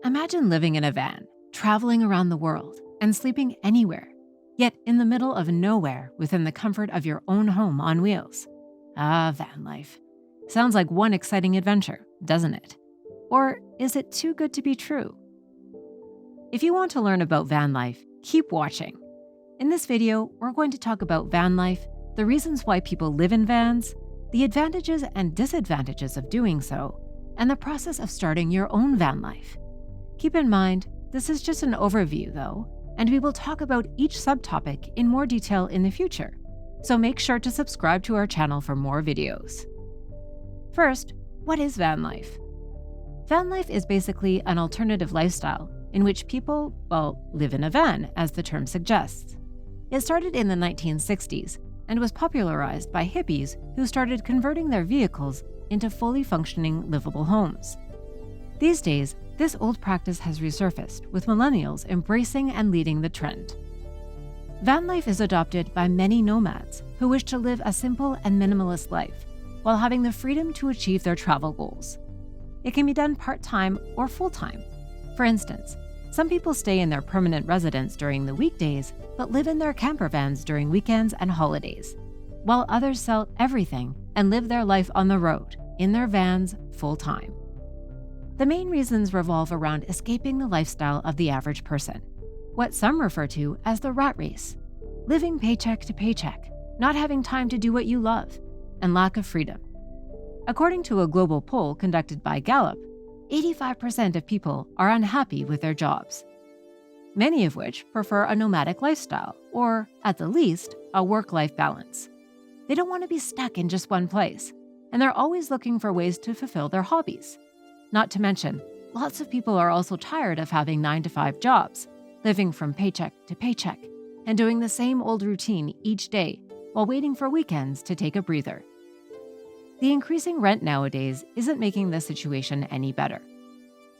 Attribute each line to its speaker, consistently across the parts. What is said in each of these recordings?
Speaker 1: Imagine living in a van, traveling around the world, and sleeping anywhere, yet in the middle of nowhere within the comfort of your own home on wheels. Ah, van life. Sounds like one exciting adventure, doesn't it? Or is it too good to be true? If you want to learn about van life, keep watching. In this video, we're going to talk about van life, the reasons why people live in vans, the advantages and disadvantages of doing so, and the process of starting your own van life. Keep in mind, this is just an overview though, and we will talk about each subtopic in more detail in the future, so make sure to subscribe to our channel for more videos. First, what is van life? Van life is basically an alternative lifestyle in which people, live in a van, as the term suggests. It started in the 1960s and was popularized by hippies who started converting their vehicles into fully functioning livable homes. These days, this old practice has resurfaced, with millennials embracing and leading the trend. Van life is adopted by many nomads who wish to live a simple and minimalist life while having the freedom to achieve their travel goals. It can be done part-time or full-time. For instance, some people stay in their permanent residence during the weekdays but live in their camper vans during weekends and holidays, while others sell everything and live their life on the road, in their vans, full-time. The main reasons revolve around escaping the lifestyle of the average person, what some refer to as the rat race, living paycheck to paycheck, not having time to do what you love, and lack of freedom. According to a global poll conducted by Gallup, 85% of people are unhappy with their jobs, many of which prefer a nomadic lifestyle, or, at the least, a work-life balance. They don't want to be stuck in just one place, and they're always looking for ways to fulfill their hobbies. Not to mention, lots of people are also tired of having 9-to-5 jobs, living from paycheck to paycheck, and doing the same old routine each day while waiting for weekends to take a breather. The increasing rent nowadays isn't making the situation any better.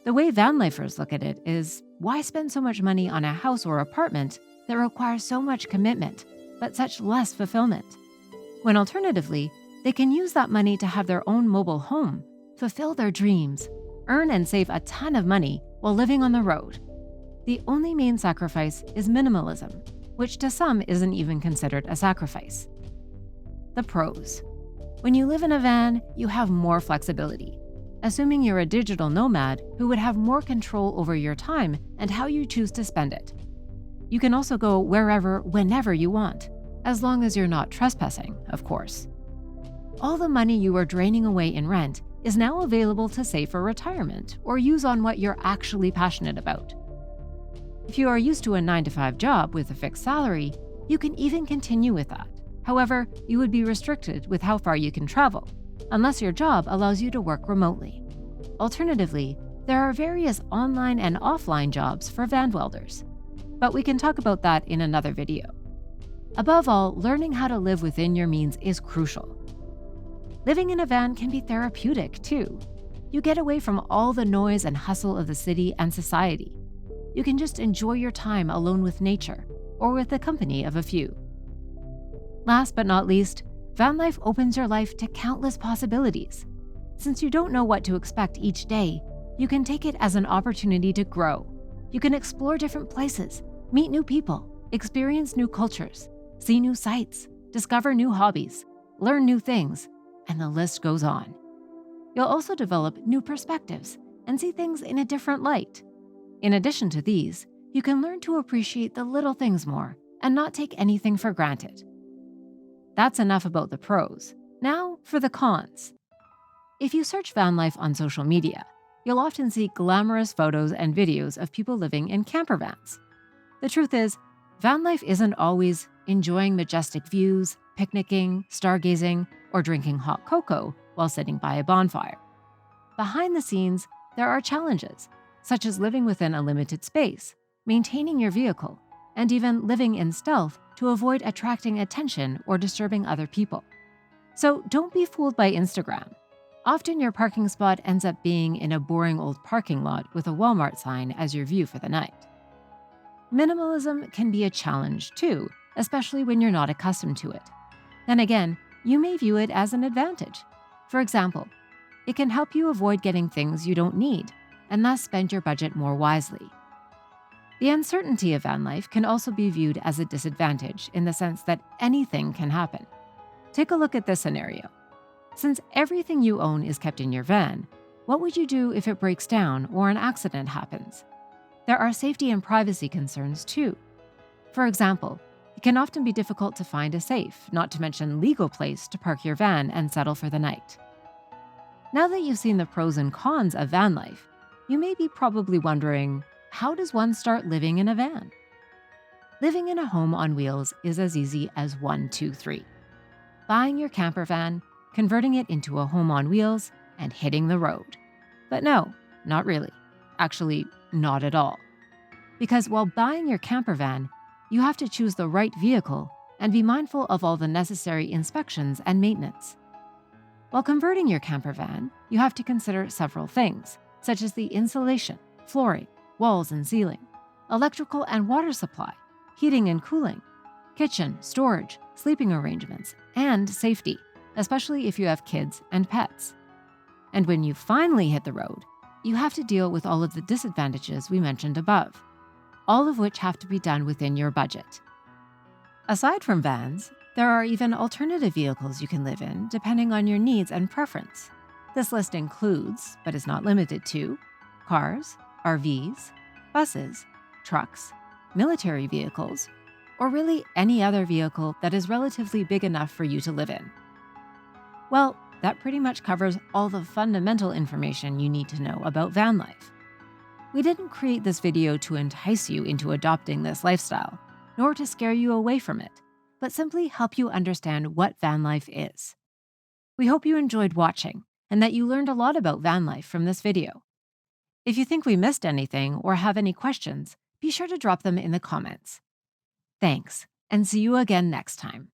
Speaker 1: The way van lifers look at it is, why spend so much money on a house or apartment that requires so much commitment, but such less fulfillment? When alternatively, they can use that money to have their own mobile home, fulfill their dreams, earn and save a ton of money while living on the road. The only main sacrifice is minimalism, which to some isn't even considered a sacrifice. The pros. When you live in a van, you have more flexibility, assuming you're a digital nomad who would have more control over your time and how you choose to spend it. You can also go wherever, whenever you want, as long as you're not trespassing, of course. All the money you are draining away in rent is now available to save for retirement or use on what you're actually passionate about. If you are used to a 9-to-5 job with a fixed salary, you can even continue with that. However, you would be restricted with how far you can travel, unless your job allows you to work remotely. Alternatively, there are various online and offline jobs for van welders, but we can talk about that in another video. Above all, learning how to live within your means is crucial. Living in a van can be therapeutic too. You get away from all the noise and hustle of the city and society. You can just enjoy your time alone with nature or with the company of a few. Last but not least, van life opens your life to countless possibilities. Since you don't know what to expect each day, you can take it as an opportunity to grow. You can explore different places, meet new people, experience new cultures, see new sights, discover new hobbies, learn new things, and the list goes on. You'll also develop new perspectives and see things in a different light. In addition to these, you can learn to appreciate the little things more and not take anything for granted. That's enough about the pros. Now for the cons. If you search van life on social media, you'll often see glamorous photos and videos of people living in camper vans. The truth is, van life isn't always enjoying majestic views, picnicking, stargazing, or drinking hot cocoa while sitting by a bonfire. Behind the scenes, there are challenges, such as living within a limited space, maintaining your vehicle, and even living in stealth to avoid attracting attention or disturbing other people. So don't be fooled by Instagram. Often your parking spot ends up being in a boring old parking lot with a Walmart sign as your view for the night. Minimalism can be a challenge too, especially when you're not accustomed to it. Then again, you may view it as an advantage. For example, it can help you avoid getting things you don't need, and thus spend your budget more wisely. The uncertainty of van life can also be viewed as a disadvantage in the sense that anything can happen. Take a look at this scenario. Since everything you own is kept in your van, what would you do if it breaks down or an accident happens? There are safety and privacy concerns too. For example, it can often be difficult to find a safe, not to mention legal place to park your van and settle for the night. Now that you've seen the pros and cons of van life, you may be probably wondering, how does one start living in a van? Living in a home on wheels is as easy as 1, 2, 3. Buying your camper van, converting it into a home on wheels, and hitting the road. But no, not really. Actually, not at all. Because while buying your camper van, you have to choose the right vehicle and be mindful of all the necessary inspections and maintenance. While converting your camper van, you have to consider several things, such as the insulation, flooring, walls and ceiling, electrical and water supply, heating and cooling, kitchen, storage, sleeping arrangements, and safety, especially if you have kids and pets. And when you finally hit the road, you have to deal with all of the disadvantages we mentioned above, all of which have to be done within your budget. Aside from vans, there are even alternative vehicles you can live in depending on your needs and preference. This list includes, but is not limited to, cars, RVs, buses, trucks, military vehicles, or really any other vehicle that is relatively big enough for you to live in. Well, that pretty much covers all the fundamental information you need to know about van life. We didn't create this video to entice you into adopting this lifestyle, nor to scare you away from it, but simply help you understand what van life is. We hope you enjoyed watching and that you learned a lot about van life from this video. If you think we missed anything or have any questions, be sure to drop them in the comments. Thanks, and see you again next time.